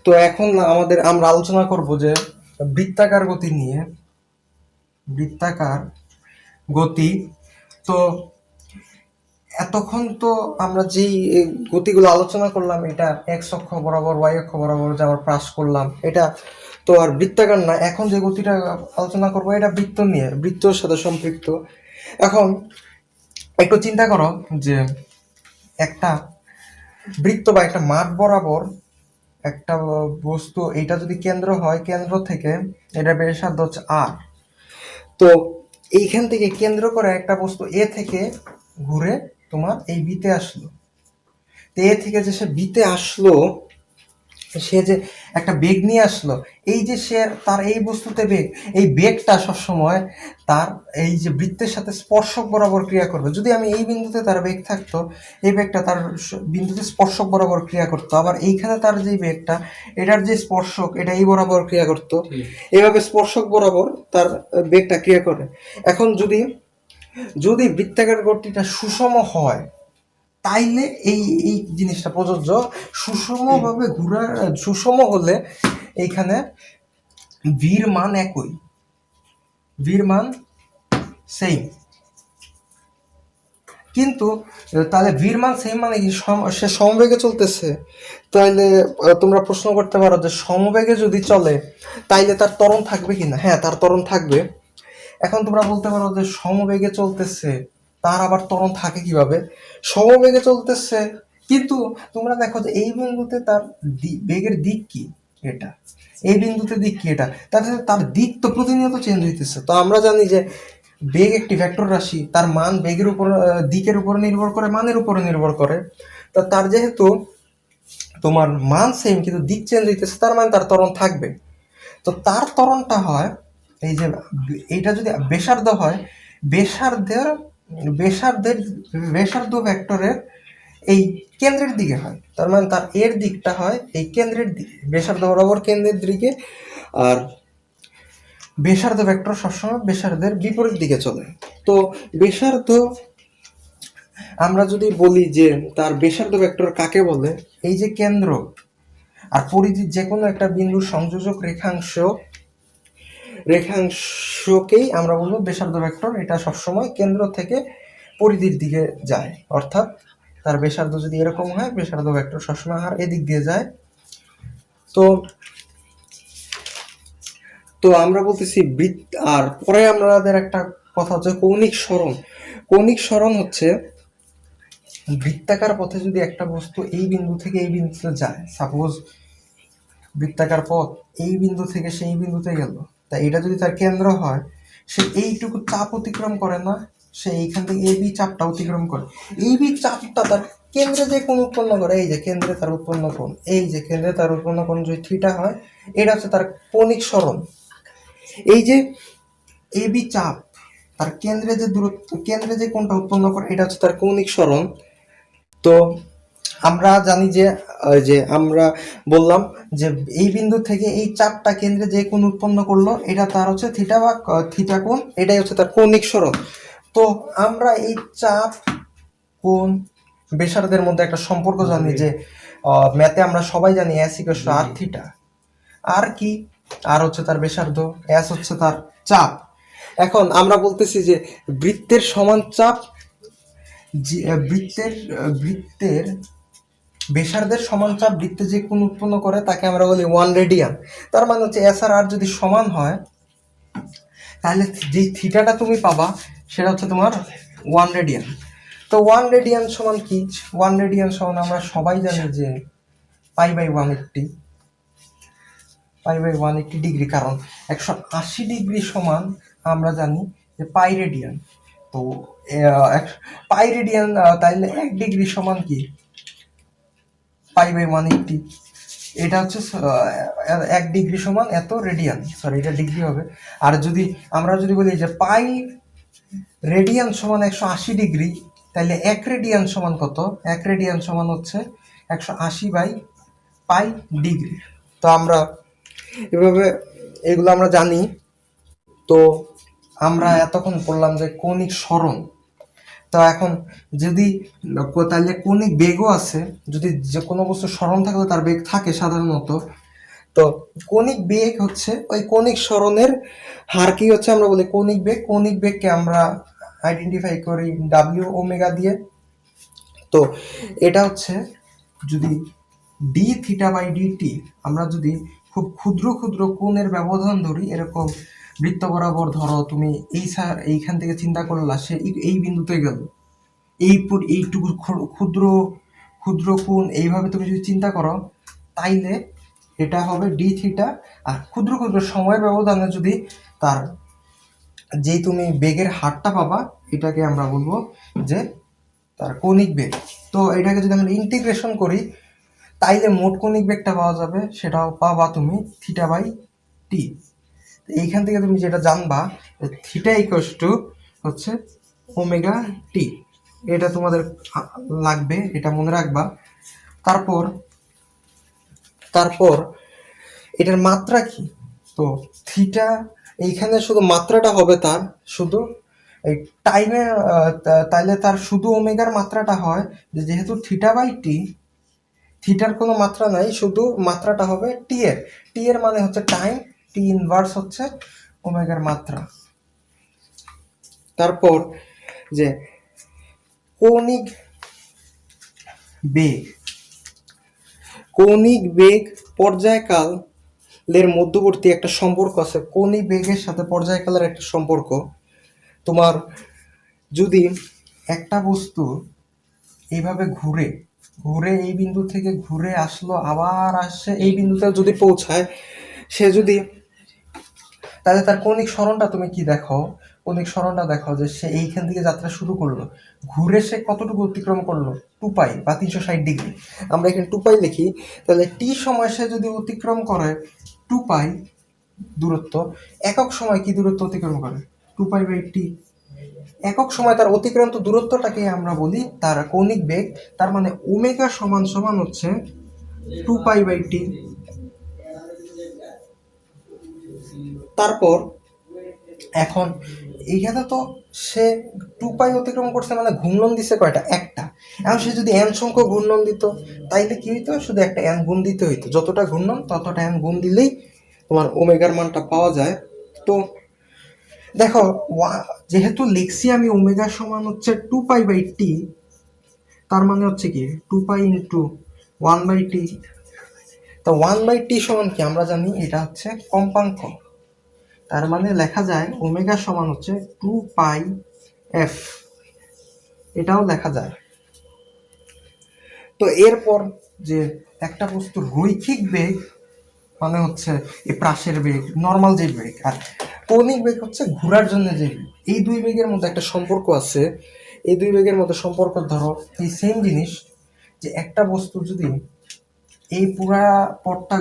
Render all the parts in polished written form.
তো এখন আমরা আলোচনা করব যে বৃত্তাকার গতি নিয়ে। বৃত্তাকার গতি, তো এতক্ষণ তো আমরা যেই গতিগুলো আলোচনা করলাম, এটা এক্স অক্ষ বরাবর ওয়াই অক্ষ বরাবর যে আমরা পাস করলাম, এটা তো আর বৃত্তাকার না। এখন যে গতিটা আলোচনা করবো এটা বৃত্ত নিয়ে, বৃত্তর সাথে সম্পৃক্ত। এখন একটু চিন্তা করো যে একটা বৃত্ত বা একটা মাঠ বরাবর একটা বস্তু, এটা যদি কেন্দ্র হয়, কেন্দ্র থেকে এটা ব্যাসার্ধ হচ্ছে আর। তো এইখান থেকে কেন্দ্র করে একটা বস্তু এ থেকে ঘুরে তোমার এই বিতে আসলো। তো এ থেকে যে সে বিতে আসলো, সে যে একটা বেগ নিয়ে আসলো, এই যে সে তার এই বস্তুতে বেগ, এই বেগটা সবসময় তার এই যে বৃত্তের সাথে স্পর্শক বরাবর ক্রিয়া করবে। যদি আমি এই বিন্দুতে তার বেগ থাকতো, এই বেগটা তার বিন্দুতে স্পর্শক বরাবর ক্রিয়া করতো। আবার এইখানে তার যে বেগটা, এটার যে স্পর্শক, এটা এই বরাবর ক্রিয়া করতো। এইভাবে স্পর্শক বরাবর তার বেগটা ক্রিয়া করে। এখন যদি যদি বৃত্তাকার গতিটা সুষম হয়, তাইলে এই এই জিনিসটা প্রযোজ্য। সুষমভাবে সুষম হলে এইখানে ভির মান একই, ভির মান সেম। কিন্তু তাহলে ভির মান সেম মানে কি, সে সমবেগে চলতেছে। তাইলে তোমরা প্রশ্ন করতে পারো যে সমবেগে যদি চলে তাইলে তার ত্বরণ থাকবে কিনা। হ্যাঁ, তার ত্বরণ থাকবে। এখন তোমরা বলতে পারো যে সমবেগে চলতেছে, তার আবার ত্বরণ থাকে কিভাবে? সমবেগে চলতেছে, কিন্তু তোমরা দেখো যে এই বিন্দুতে তার বেগের দিক কি, এটা এই বিন্দুতে দিক কি, এটা তাহলে তার দিক তো প্রতিনিয়ত চেঞ্জ হইতেছে। তো আমরা জানি যে বেগ একটি ভেক্টর রাশি, তার মান বেগের উপর, দিকের উপর নির্ভর করে, মানের উপরে নির্ভর করে। তো তার যেহেতু তোমার মান সেম কিন্তু দিক চেঞ্জ হইতেছে, তার মানে তার ত্বরণ থাকবে। তো তার ত্বরণটা হয় এই যে, এইটা যদি ব্যাসার্ধ হয়, ব্যাসার্ধের ব্যাসার্ধের ব্যাসার্ধ ভেক্টরের এই কেন্দ্রের দিকে হয়। তার মানে তার এর দিকটা হয় এই কেন্দ্রের দিকে, ব্যাসার্ধ বরাবর কেন্দ্রের দিকে। আর ব্যাসার্ধ ভেক্টর সবসময় ব্যাসার্ধের বিপরীত দিকে চলে। তো ব্যাসার্ধ, আমরা যদি বলি যে তার ব্যাসার্ধ ভেক্টর কাকে বলে, এই যে কেন্দ্র আর পরিধির যে কোনো একটা বিন্দুর সংযোজক রেখাংশকেই আমরা বলবো ব্যাসার্ধ ভেক্টর। এটা সবসময় কেন্দ্র থেকে পরিধির দিকে যায়, অর্থাৎ তার ব্যাসার্ধ যদি এরকম হয়, ব্যাসার্ধ ভেক্টর সবসময় আর এদিক দিয়ে যায়। তো তো আমরা বলতেছি বৃত্ত। আর পরে আমাদের একটা কথা হচ্ছে কৌণিক সরণ। কৌণিক সরণ হচ্ছে বৃত্তাকার পথে যদি একটা বস্তু এই বিন্দু থেকে এই বিন্দুতে যায়, সাপোজ বৃত্তাকার পথ এই বিন্দু থেকে সেই বিন্দুতে গেল, তা এটা যদি তার কেন্দ্র হয়, সে এইটুকু চাপ অতিক্রম করে না, সে এইখান থেকে এই বি চাপটা অতিক্রম করে। এই বি চাপটা তার কেন্দ্রে যে কোণ উৎপন্ন করে, এই যে কেন্দ্রে তার উৎপন্ন কোণ, এই যে কেন্দ্রে তার উৎপন্ন কোণ যদি থিটা হয়, এটা হচ্ছে তার কৌণিক সরণ। এই যে এ বি চাপ তার কেন্দ্রে যে দূরত্ব, কেন্দ্রে যে কোণটা উৎপন্ন করে, এটা হচ্ছে তার কৌণিক সরণ। তো আমরা জানি যে যে আমরা বললাম যে এই বিন্দু থেকে এই চাপটা কেন্দ্রে যে কোণ উৎপন্ন করলো, এটা তার হচ্ছে থিটা বা থিটা কোণ, এটাই হচ্ছে তার কৌণিক সরণ। তো আমরা এই চাপ, কোণ, ব্যাসার্ধের মধ্যে একটা সম্পর্ক জানি যে ম্যাথে আমরা সবাই জানি s equal to r theta. R কি, আর হচ্ছে তার ব্যাসার্ধ, এস হচ্ছে তার চাপ। এখন আমরা বলতেছি যে বৃত্তের সমান চাপ, বৃত্তের ব্যাসার্ধের সমান চাপ বৃত্তে যে কোণ উৎপন্ন করে তাকে আমরা বলি 1 রেডিয়ান। তার মানে হচ্ছে এস আর আর যদি সমান হয়, তাহলে যে থিটাটা তুমি পাবা সেটা হচ্ছে তোমার 1 রেডিয়ান। তো 1 রেডিয়ান সমান কি? 1 রেডিয়ান সমান আমরা সবাই জানি যে পাই/180, পাই/180 ডিগ্রি। কারণ 180 ডিগ্রি সমান আমরা জানি যে পাই রেডিয়ান। তো পাই রেডিয়ান, তাইলে 1 ডিগ্রি সমান কি? পাই/180। এটা হচ্ছে 1 ডিগ্রি সমান এত রেডিয়ান, সরি এটা ডিগ্রি হবে। আর যদি আমরা যদি বলি যে পাই রেডিয়ান সমান 180 ডিগ্রি, তাহলে 1 রেডিয়ান সমান কত? 1 রেডিয়ান সমান হচ্ছে 180/পাই ডিগ্রি। তো আমরা এভাবে এগুলো আমরা জানি। তো আমরা এতক্ষণ পড়লাম যে কৌণিক সরণ। তো এখন যদি তাহলে কৌণিক বেগও আছে, যদি যে কোনো বস্তু সরণ থাকলে তার বেগ থাকে সাধারণত। তো কৌণিক বেগ হচ্ছে ওই কৌণিক সরণের হার কি হচ্ছে আমরা বলি কৌণিক বেগ। কৌণিক বেগকে আমরা আইডেন্টিফাই করি ডাব্লিউ ওমেগা দিয়ে। তো এটা হচ্ছে যদি ডি থিটা বাই ডিটি আমরা যদি খুব ক্ষুদ্র ক্ষুদ্র কোণের ব্যবধান ধরি, এরকম বৃত্ত বরাবর ধরো তুমি এইখান থেকে চিন্তা করলা সে এই বিন্দুতে গেল, এইটুকু ক্ষুদ্র ক্ষুদ্র কোণ এইভাবে তুমি যদি চিন্তা করো, তাইলে এটা হবে ডি থিটা। আর ক্ষুদ্র ক্ষুদ্র সময়ের ব্যবধানে যদি তার যেই তুমি বেগের হারটা পাবা, এটাকে আমরা বলবো যে তার কৌণিক বেগ। তো এটাকে যদি আমরা ইন্টিগ্রেশন করি, তাইলে মোট কৌণিক বেগটা পাওয়া যাবে, সেটাও পাবা তুমি থিটা বাই টি। এইখান থেকে তুমি যেটা জানবা থিটা ইকুয়ালস টু হচ্ছে ওমেগা টি, এটা তোমাদের লাগবে, এটা মনে রাখবা। তারপর এটার মাত্রা কি? তো থিটা এইখানে শুধু মাত্রাটা হবে তার শুধু এই টাইমে, তাইলে তার শুধু ওমেগার মাত্রাটা হয় যে যেহেতু থিটা বাই টি, থিটার কোনো মাত্রা নাই, শুধু মাত্রাটা হবে টি এর মানে হচ্ছে টাইম, টি ইনভার্স হচ্ছে ওমেগার মাত্রা। তারপর যে কৌণিক বেগ পর্যায়কালের মধ্যবর্তী একটা সম্পর্ক আছে। কৌণিক বেগের সাথে পর্যায়কালের একটা সম্পর্ক। তোমার যদি একটা বস্তু এইভাবে ঘুরে এই বিন্দু থেকে ঘুরে আসলো, আবার আসছে এই বিন্দুতে যদি পৌঁছায়, সে যদি, তাহলে তার কৌণিক সরণটা তুমি কি দেখো? কৌণিক সরণটা দেখো যে সে এইখান থেকে যাত্রা শুরু করলো, ঘুরে সে কতটুকু অতিক্রম করলো? 2π বা 360 ডিগ্রি। আমরা এখানে 2π লিখি, তাহলে টি সময় সে যদি অতিক্রম করে 2π দূরত্ব, একক সময় কি দূরত্ব অতিক্রম করে? 2π বাই টি। একক সময় তার অতিক্রান্ত দূরত্বটাকে আমরা বলি তার কৌণিক বেগ। তার মানে ওমেগা সমান সমান হচ্ছে 2π বাই টি। তারপর এখন এইখানে তো সে 2π অতিক্রম করছে, মানে ঘূর্ণন দিছে কয়টা? একটা। এখন সে যদি n সংখ্যক ঘূর্ণন দিত, তাইলে কি হইতো? শুধু একটা n গুণ দিতে হইতো, যতটা ঘূর্ণন ততটা n গুণ দিলেই তোমার ওমেগার মানটা পাওয়া যায়। তো দেখো, যেহেতু লিখছি আমি ওমেগা সমান হচ্ছে 2π বাই টি, তার মানে হচ্ছে কি 2π ইন্টু 1/t। তো 1/t সমান কি আমরা জানি? এটা হচ্ছে কম্পাঙ্ক। তার মানে লেখা যায় ওমেগা সমান হচ্ছে 2πf, এটাও লেখা যায়। তো এরপর যে একটা বস্তুর রৈখিক বেগ মানে হচ্ছে এই প্রাসের বেগ, নর্মাল যে বেগ, আর কৌণিক বেগ হচ্ছে ঘোরার জন্য যে বেগ। এই দুই বেগের মধ্যে একটা সম্পর্ক আছে। এই দুই বেগের মধ্যে সম্পর্ক ধরো এই সেম জিনিস, যে একটা বস্তু যদি এই পুরা পথটা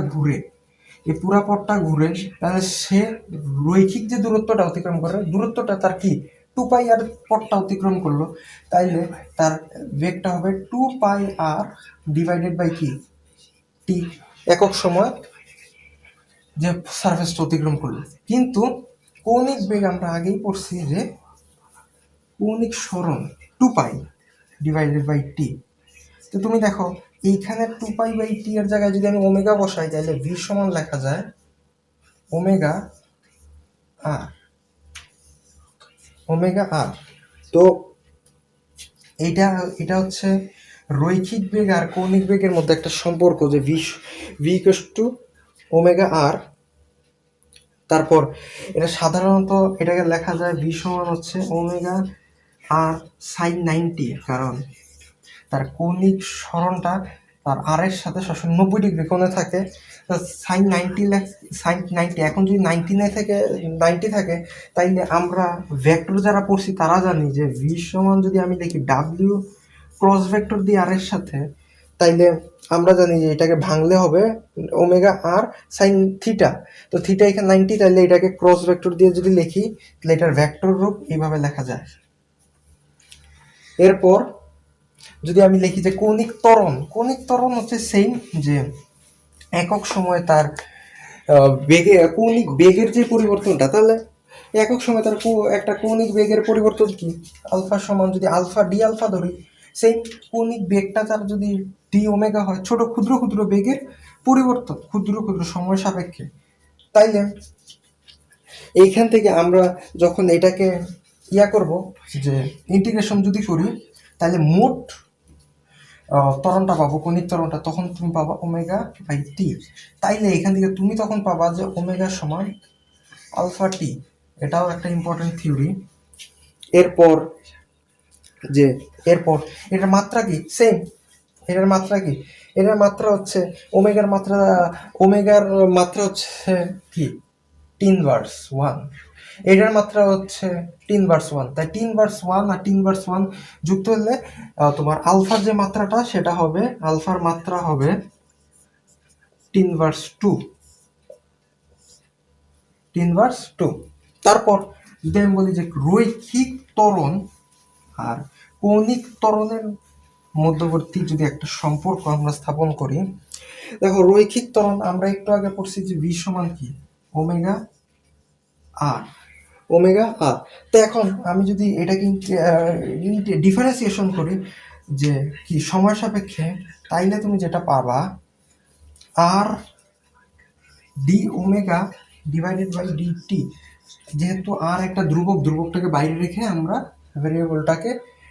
ঘুরে, তাহলে সে রৈখিক যে দূরত্বটা অতিক্রম করে, দূরত্বটা তার কি 2π আর পথটা অতিক্রম করলো, তাইলে তার বেগটা হবে 2π আর ডিভাইডেড বাই কি টি, একক সময় যে সারফেসটা অতিক্রম করলো। কিন্তু কৌণিক বেগ আমরা আগেই পড়ছি যে কৌণিক সরণ 2π ডিভাইডেড বাই টি। তো তুমি দেখো এইখানে 2π বাই টি এর জায়গায় যদি আমি ওমেগা বসাই, তাহলে ভি সমান লেখা যায় ওমেগা আর। তো এটা হচ্ছে রৈখিক বেগ আর কৌণিক বেগের মধ্যে একটা সম্পর্ক, যে ভি ইকুয়ালস টু ওমেগা আর। তারপর এটা সাধারণত এটাকে লেখা যায় ভি সমান হচ্ছে ওমেগা আর সাইন 90, কারণ তার কৌণিক সরণটা তার আর এর সাথে সবসময় 90 ডিগ্রি কোণে থাকে। সাইন 90 এখন যদি 90 থাকে, তাইলে আমরা ভেক্টর যারা পড়ছি তারা জানি যে ভি সমান যদি আমি লিখি ডাব্লিউ ক্রস ভেক্টর দিয়ে আর এর সাথে, তাইলে আমরা জানি যে এটাকে ভাঙলে হবে ওমেগা আর সাইন থিটা। তো থিটা এখানে 90, তাইলে এটাকে ক্রস ভেক্টর দিয়ে যদি লিখি, তাহলে এটার ভেক্টর রূপ এইভাবে লেখা যায়। এরপর যদি আমি লিখি যে কৌণিক ত্বরণ হচ্ছে সেম, যে একক সময় তার কৌণিক বেগের যে পরিবর্তনটা, তাহলে একক সময় তার একটা কৌণিক বেগের পরিবর্তন কি? আলফা সমান, যদি আলফা ডি আলফা ধরি, সেই কৌণিক বেগটা তার যদি ডি ওমেগা হয়, ছোট ক্ষুদ্র ক্ষুদ্র বেগের পরিবর্তন ক্ষুদ্র ক্ষুদ্র সময় সাপেক্ষে। তাইলে এইখান থেকে আমরা যখন এটাকে করব, যে ইন্টিগ্রেশন যদি করি, তাহলে মোট ত্বরণটা পাবো, কণিক ত্বরণটা, তখন তুমি পাবা ওমেগা বাই টি। তাইলে এখান থেকে তুমি তখন পাবা যে ওমেগা সমান আলফা টি। এটাও একটা ইম্পর্টেন্ট থিওরি। এরপর এটার মাত্রা কি? সেম। এটার মাত্রা কি? এটার মাত্রা হচ্ছে ওমেগার মাত্রা হচ্ছে কি? 10^1। এটার মাত্রা হচ্ছে 10^1। তাই 10^1 আর 10^1 যুক্ত হলে তোমার আলফার যে মাত্রাটা সেটা হবে, আলফার মাত্রা হবে 10^2। তারপর যদি আমি বলি যে রৈখিক ত্বরণ আর কৌণিক ত্বরণের মধ্যবর্তী যদি একটা সম্পর্ক আমরা স্থাপন করি, দেখো রৈখিক ত্বরণ আমরা একটু আগে পড়ছি যে ভি সমান কি? ওমেগা আর। তো এখন আমি যদি এটাকে ডিফারেন্সিয়েশন করি যে কি সময় সাপেক্ষে, তাইলে তুমি যেটা পাবা r d omega divided by dt. যেহেতু আর একটা ধ্রুবকটাকে বাইরে রেখে আমরা ভেরিয়েবলটাকে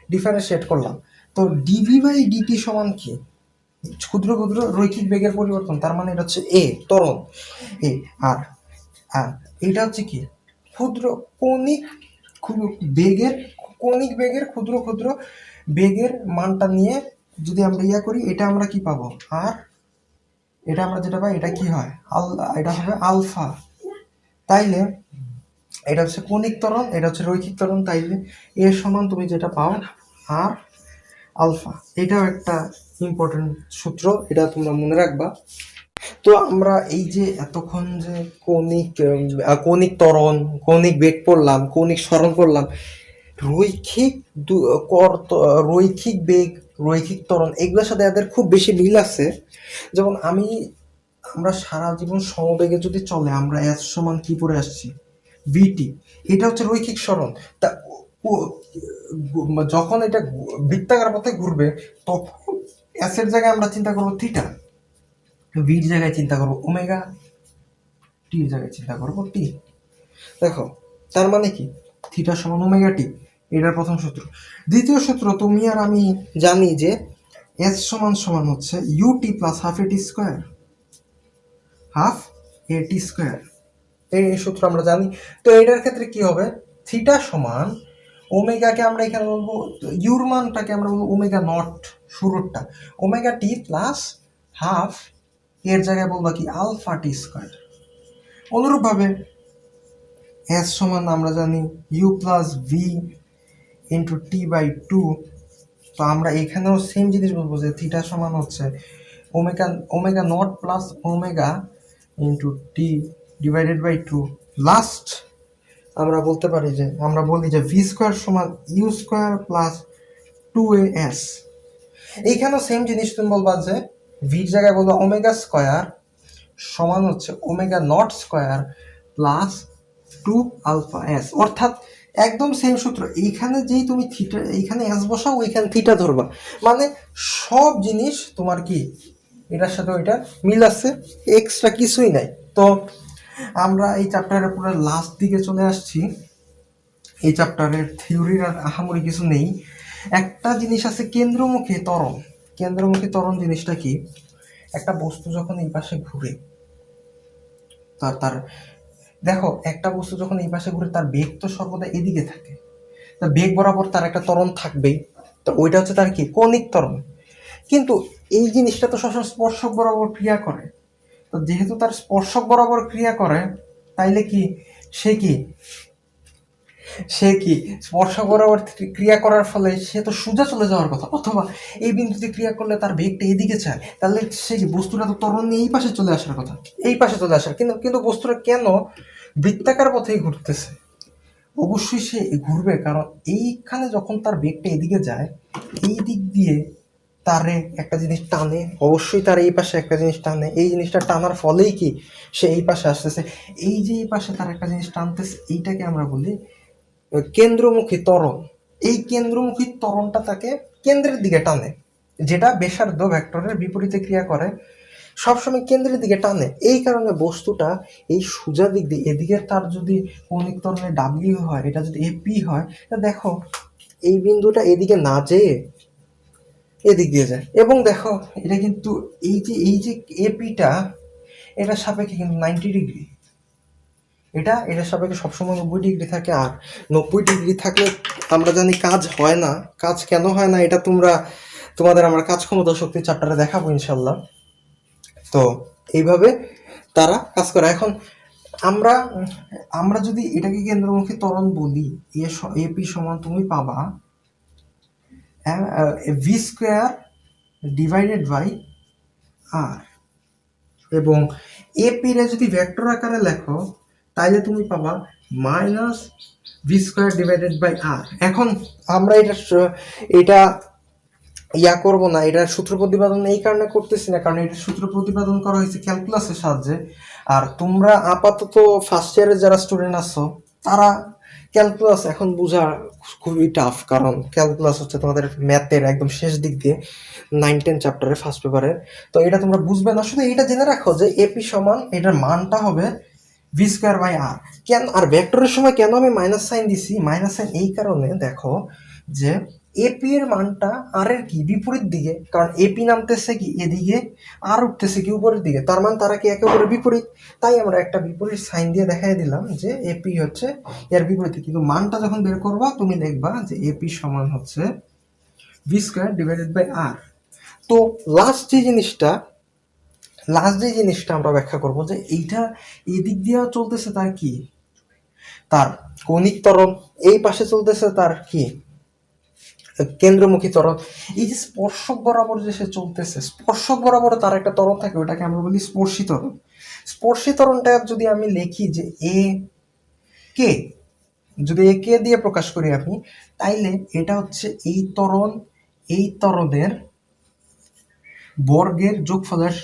ডিফারেন্সিয়েট করলাম। তো ডিভি বাই ডিটি সমান কি? ক্ষুদ্র ক্ষুদ্র রৈখিক বেগের পরিবর্তন, তার মানে এটা হচ্ছে এ ত্বরণ এ। আর এটা হচ্ছে কি? ক্ষুদ্র কৌণিক বেগের ক্ষুদ্র ক্ষুদ্র বেগের মানটা নিয়ে যদি আমরা করি, এটা আমরা কি পাবো? আর এটা আমরা যেটা পাই, এটা কি হয়? এটা হবে আলফা। তাইলে এটা হচ্ছে কৌণিক ত্বরণ, এটা হচ্ছে রৈখিক ত্বরণ। তাইলে এর সমান তুমি যেটা পাও আর আলফা। এটাও একটা ইম্পর্টেন্ট সূত্র, এটা তোমরা মনে রাখবা। তো আমরা এই যে এতক্ষণ যে কৌণিক ত্বরণ, কৌণিক বেগ পড়লাম, কৌণিক সরণ পড়লাম, রৈখিক বেগ, রৈখিক ত্বরণ, এগুলোর সাথে এদের খুব বেশি মিল আছে। যেমন আমরা সারা জীবন সমবেগে যদি চলে, আমরা এস সমান কি পড়ে আসছি? ভিটি। এটা হচ্ছে রৈখিক সরণ। তা যখন এটা বৃত্তাকার পথে ঘুরবে, তখন এস এর জায়গায় আমরা চিন্তা করবো থিটা, ভির জায়গায় চিন্তা করবো ওমেগা, টির জায়গায় চিন্তা করবো টি। দেখো তার মানে কি? থিটা সমান ওমেগা টি, এটার প্রথম সূত্র। দ্বিতীয় সূত্র, তুমি আর আমি জানি যে এস সমান হচ্ছে ইউটি প্লাস হাফ এটি স্কোয়ার, এই সূত্র আমরা জানি। তো এটার ক্ষেত্রে কি হবে? থিটা সমান ওমেগাকে আমরা এখানে বলবো, ইউর মানটাকে আমরা বলবো ওমেগা নট, শুরুরটা ওমেগা টি প্লাস হাফ, এর জায়গায় বলবো কি? Alpha t square. অনুরূপভাবে এস সমান আমরা জানি u plus v into t by two. তো আমরা এখানেও সেম জিনিস বলবো যে থিটা সমান হচ্ছে omega naught plus omega into t divided by two. Last আমরা বলি যে ভি স্কোয়ার সমান ইউ স্কোয়ার প্লাস 2as। এইখানেও সেম জিনিস তুমি বলবা যে ভির জায়গায় বলবো ওমেগা স্কোয়ার সমান হচ্ছে omega not square plus 2αs। অর্থাৎ একদম সেম সূত্র। এইখানে যেই তুমি থিটা, এইখানে এস বসাও, ওইখানে থিটা ধরবা, মানে সব জিনিস তোমার কি এটার সাথে ওইটা মিল আছে, এক্সট্রা কিছুই নাই। তো আমরা এই চ্যাপ্টারের পুরো লাস্ট দিকে চলে আসছি। এই চ্যাপ্টারের থিওরির আর আহামরি কিছু নেই। একটা জিনিস আছে কেন্দ্রমুখী ত্বরণ। কেন্দ্রমুখী ত্বরণ জিনিসটা কি? একটা বস্তু যখন এই পাশে ঘুরে, তার দেখো একটা বস্তু যখন এই পাশে ঘুরে, তার বেগ তো সর্বদা এদিকে থাকে, তা বেগ বরাবর তার একটা ত্বরণ থাকবেই। তো ওইটা হচ্ছে তার কি? কৌণিক ত্বরণ। কিন্তু এই জিনিসটা তো সবসময় স্পর্শক বরাবর ক্রিয়া করে। তো যেহেতু তার স্পর্শক বরাবর ক্রিয়া করে, তাইলে কি সে কি স্পর্শক বরাবর ক্রিয়া করার ফলে সে তো সোজা চলে যাওয়ার কথা, অথবা এই বিন্দুতে ক্রিয়া করলে তার বেগটা এদিকে চায়, তাহলে সে কি বস্তুটা তো ত্বরণ নিয়ে এই পাশে চলে আসার কথা, এই পাশে চলে আসার। কিন্তু বস্তুটা কেন বৃত্তাকার পথেই ঘুরতেছে? অবশ্যই সে ঘুরবে, কারণ এইখানে যখন তার বেগটা এদিকে যায়, এই দিক দিয়ে তারে একটা জিনিস টানে, অবশ্যই তার এই পাশে একটা জিনিস টানে। এই জিনিসটা টানার ফলেই কি সে এই পাশে আসতেছে। এই যে এই পাশে তার একটা জিনিস টানতেছে, এইটাকে আমরা বলি কেন্দ্রমুখী ত্বরণ। এই কেন্দ্রমুখী ত্বরণটা তাকে কেন্দ্রের দিকে টানে, যেটা ব্যাসার্ধ ভেক্টরের বিপরীতে ক্রিয়া করে। সবসময় কেন্দ্রের দিকে টানে। এই কারণে বস্তুটা এই সোজা দিক দিয়ে এদিকে তার যদি কৌণিক ত্বরণের ডাব্লিউ হয়, এটা যদি এপি হয়, তা দেখো এই বিন্দুটা এদিকে না যেয়ে এদিক দিয়ে যায়। এবং দেখো এটা কিন্তু এই যে এপিটা এটার সাপেক্ষে কিন্তু 90 ডিগ্রি, এটার সাপেক্ষে সবসময় 90 ডিগ্রি থাকে। আর 90 ডিগ্রি থাকলে আমরা জানি কাজ হয় না। কাজ কেন হয় না এটা তোমাদের আমরা কাজ ক্ষমতা শক্তি চ্যাপ্টারে দেখাবো ইনশাল্লাহ। তো এইভাবে তারা কাজ করে। এখন আমরা যদি এটাকে কেন্দ্রমুখী ত্বরণ বলি, এপি সমান তুমি পাবা ভি স্কোয়ার ডিভাইডেড বাই আর, এবং এপি রে যদি ভেক্টর আকারে লেখো তাইলে তুমি পাবা minus v square divided by r. এখন আমরা এটা করব না, এটার সূত্র প্রতিপাদন এই কারণে করতেছি না, কারণ এটার সূত্র প্রতিপাদন করা হয়েছে ক্যালকুলাসের সাহায্যে। আর তোমরা আপাতত ফার্স্ট ইয়ারের যারা স্টুডেন্ট আছো তারা ক্যালকুলাস এখন বোঝা খুবই টাফ, কারণ ক্যালকুলাস হচ্ছে তোমাদের ম্যাথের একদম শেষ দিক দিয়ে 9-10 চ্যাপ্টারের ফার্স্ট পেপারে। তো এটা তোমরা বুঝবে না, শুধু এটা জেনে রাখো যে এপি সমান এটার মানটা হবে ভি স্কোয়ার বাই আর। কেন আর ভেক্টরের সময় কেন আমি মাইনাস সাইন দিছি, মাইনাস সাইন এই কারণে দেখো যে এপি এর মানটা আর এর কি বিপরীত দিকে, কারণ এপি নামতেছে কি এদিকে আর উঠতেছে কি উপরের দিকে, তার মানে তারা কি একে অপরের বিপরীত। তাই আমরা একটা বিপরীত সাইন দিয়ে দেখাই দিলাম যে এপি হচ্ছে এর বিপরীত। কিন্তু মানটা যখন বের করবা তুমি দেখবা যে এপি সমান হচ্ছে ভি স্কোয়ার ডিভাইডেড বাই আর। তো লাস্ট যে জিনিসটা আমরা ব্যাখ্যা করব যে এইটা এদিক দিয়ে চলতেছে তার কি, তার কৌণিক ত্বরণ, এই পাশে চলতেছে তার কি কেন্দ্রমুখী ত্বরণ। এই যে স্পর্শক বরাবর যে সে চলতেছে, স্পর্শক বরাবর তার একটা ত্বরণ থাকে, ওটাকে আমরা বলি স্পর্শী ত্বরণ। স্পর্শী ত্বরণটা যদি আমি লিখি যে এ কে, যদি এ কে দিয়ে প্রকাশ করি আমি, তাইলে এটা হচ্ছে এই ত্বরণের বর্গের যোগফলের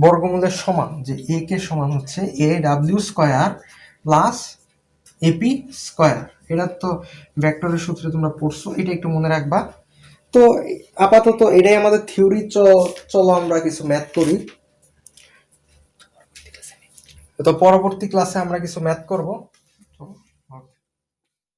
বর্গমূলের সমান, যে এ কে সমান হচ্ছে এ ডাব্লিউ স্কোয়ার প্লাস এপি স্কোয়ার। এটা তো ভেক্টরের সূত্রে তোমরা পড়ছো, এটা একটু মনে রাখবা। তো আপাতত এটাই আমাদের থিওরি। চলো আমরা কিছু ম্যাথ করি। তো পরবর্তী ক্লাসে আমরা কিছু ম্যাথ করব।